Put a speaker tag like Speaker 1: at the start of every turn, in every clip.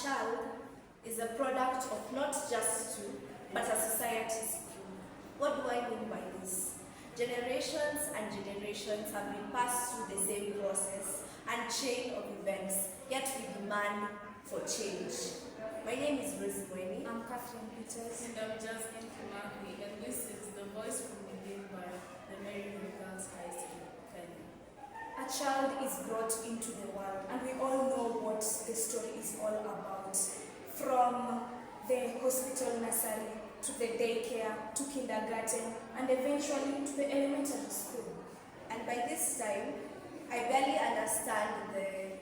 Speaker 1: child is a product of not just two, but a society's few. What do I mean by this? Generations and generations have been passed through the same process and chain of events, yet we demand for change. My name is Rose Mweni.
Speaker 2: I'm Catherine Peters.
Speaker 3: And I'm Jasmine Kimahi, and this is The Voice from Within by the Mary Girls High School, Kenya.
Speaker 2: A child is brought into the world, and we all know what the story is all about. From the hospital nursery, to the daycare, to kindergarten, and eventually to the elementary school.
Speaker 1: And by this time, I barely understand the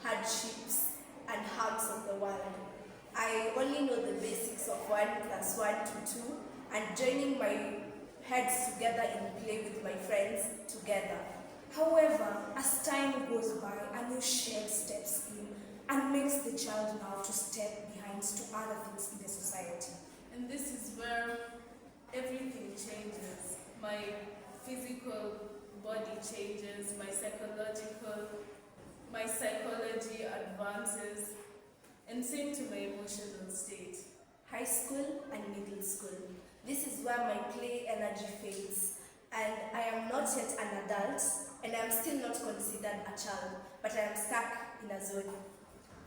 Speaker 1: hardships and harms of the world. I only know the basics of 1 + 1 = 2 and joining my heads together in play with my friends together.
Speaker 2: However, as time goes by, a new shade steps in and makes the child now to step behind to other things in the society.
Speaker 3: And this is where everything changes. My physical body changes, my psychology advances, and same to my emotional state.
Speaker 1: High school and middle school. This is where my play energy fades, and I am not yet an adult, and I am still not considered a child, but I am stuck in a zone.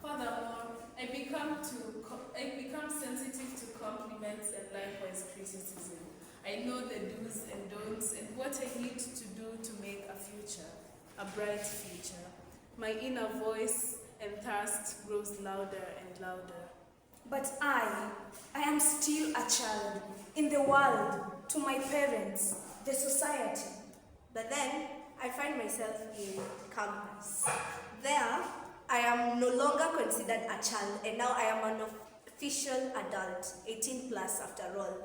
Speaker 3: Furthermore, I become sensitive to compliments and likewise criticism. I know the do's and don'ts and what I need to do to make a future, a bright future. My inner voice and thirst grows louder and louder.
Speaker 2: But I am still a child in the world, to my parents, the society.
Speaker 1: But then I find myself in campus. There, I am no longer considered a child, and now I am an official adult, 18 plus after all.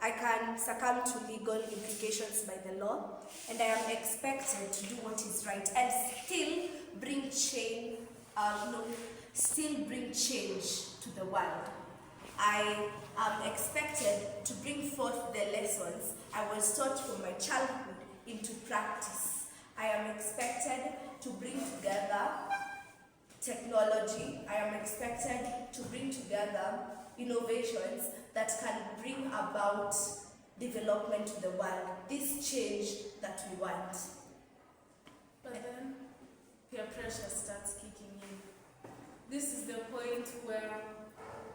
Speaker 1: I can succumb to legal implications by the law, and I am expected to do what is right and still bring change to the world. I am expected to bring forth the lessons I was taught from my childhood into practice. I am expected to bring together technology. I am expected to bring together innovations that can bring about development to the world, this change that we want.
Speaker 3: But then peer pressure starts kicking in. This is the point where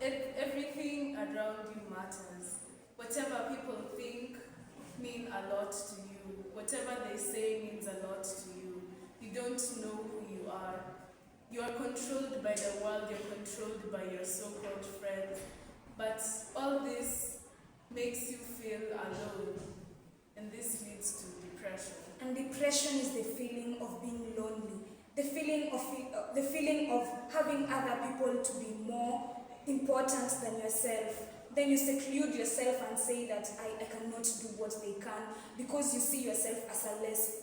Speaker 3: everything around you matters. Whatever people think means a lot to you. Whatever they say means a lot to you. You don't know who you are. You are controlled by the world, you're controlled by your so-called friends. But all this makes you feel alone, and this leads to depression.
Speaker 2: And depression is the feeling of being lonely, the feeling of having other people to be more important than yourself. Then you seclude yourself and say that I cannot do what they can, because you see yourself as a less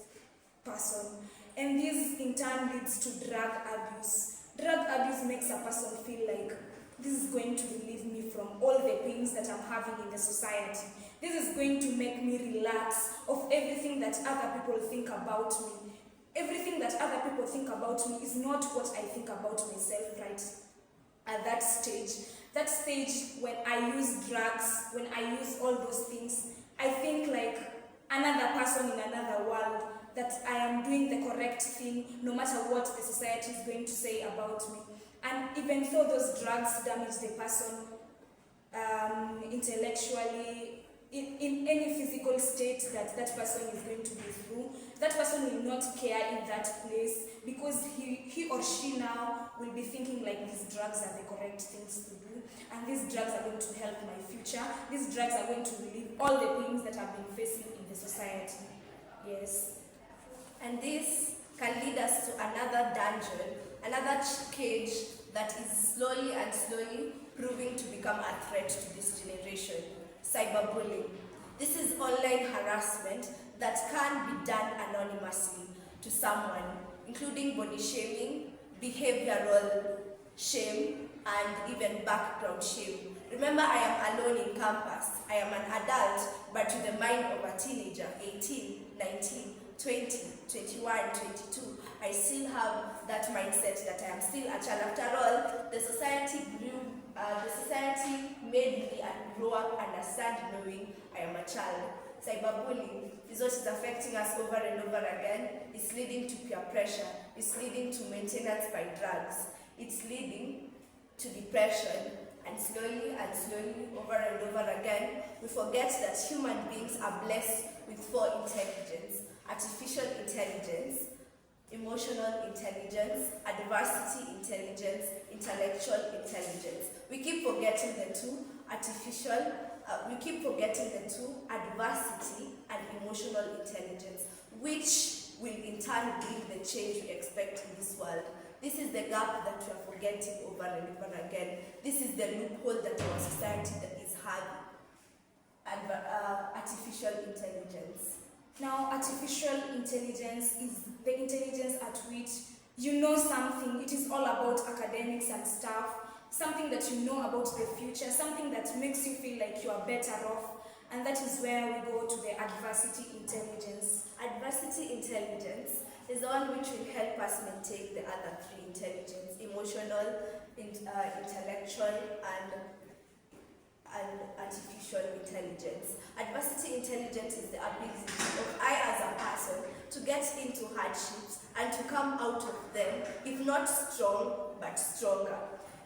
Speaker 2: person. And this in turn leads to drug abuse. Drug abuse makes a person feel like this is going to relieve me from all the pains that I'm having in the society. This is going to make me relax of everything that other people think about me. Everything that other people think about me is not what I think about myself right at that stage when I use drugs, when I use all those things, I think like another person in another world, that I am doing the correct thing no matter what the society is going to say about me. And even though those drugs damage the person intellectually, in any physical state that person is going to be through, that person will not care in that place, because he or she now will be thinking like these drugs are the correct things to do, and these drugs are going to help my future, these drugs are going to relieve all the things that I've been facing in the society. Yes.
Speaker 1: And this can lead us to another dungeon, another cage that is slowly proving to become a threat to this generation: cyberbullying. This is online harassment that can be done anonymously to someone, including body shaming, behavioral shame, and even background shame. Remember, I am alone in campus. I am an adult, but to the mind of a teenager, 18, 19, 20, 21, 22, I still have that mindset that I am still a child. After all, the society grew the society made me and grow up understand knowing I am a child. Cyberbullying is what is affecting us over and over again. It's leading to peer pressure. It's leading to maintenance by drugs. It's leading to depression. And slowly, over and over again, we forget that human beings are blessed with 4 intelligence: artificial intelligence, emotional intelligence, adversity intelligence, intellectual intelligence. We keep forgetting the two: adversity and emotional intelligence, which will in turn bring the change we expect in this world. This is the gap that we are forgetting over and over again. This is the loophole that our society that is having. And artificial intelligence.
Speaker 2: Now, artificial intelligence is the intelligence at which you know something. It is all about academics and stuff, something that you know about the future, something that makes you feel like you are better off. And that is where we go to the adversity intelligence.
Speaker 1: Adversity intelligence is the one which will help us maintain the other 3 intelligence: emotional, intellectual, and artificial intelligence. Adversity intelligence is the ability of I as a person to get into hardships and to come out of them, if not strong, but stronger.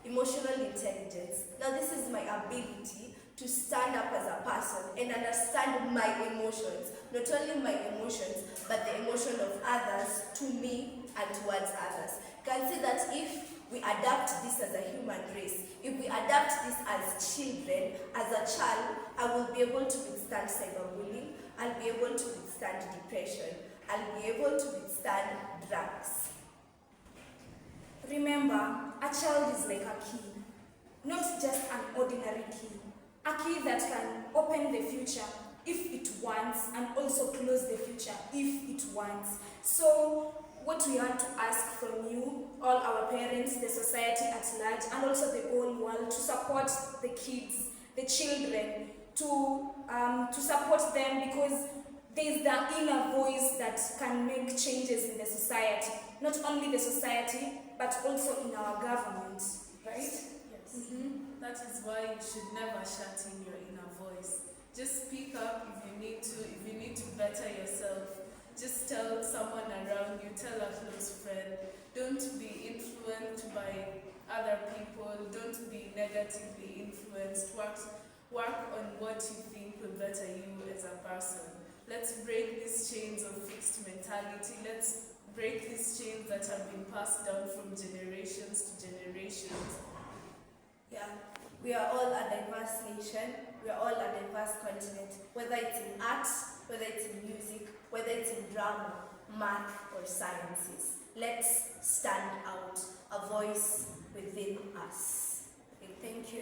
Speaker 1: Emotional intelligence. Now this is my ability to stand up as a person and understand my emotions. Not only my emotions, but the emotion of others to me and towards others. You can see that if we adapt this as a human race, if we adapt this as children, as a child, I will be able to withstand cyberbullying, I'll be able to withstand depression, I'll be able to withstand drugs.
Speaker 2: Remember, a child is like a key, not just an ordinary key. A key that can open the future if it wants and also close the future if it wants. So, what we want to ask from you, all our parents, the society at large, and also the whole world, to support the kids, the children, to support them, because there is the inner voice that can make changes in the society. Not only the society, but also in our government, right?
Speaker 3: Yes. That is why you should never shut in your inner voice. Just speak up if you need to. If you need to better yourself, just tell someone around you, tell a close friend. Don't be influenced by other people. Don't be negatively influenced. Work on what you think will better you as a person. Let's break these chains of fixed mentality. Let's break these chains that have been passed down from generations to generations.
Speaker 1: Yeah, we are all a diverse nation, we are all a diverse continent, whether it's in arts, whether it's in music, whether it's in drama, math, or sciences. Let's stand out, a voice within us. Okay, thank you.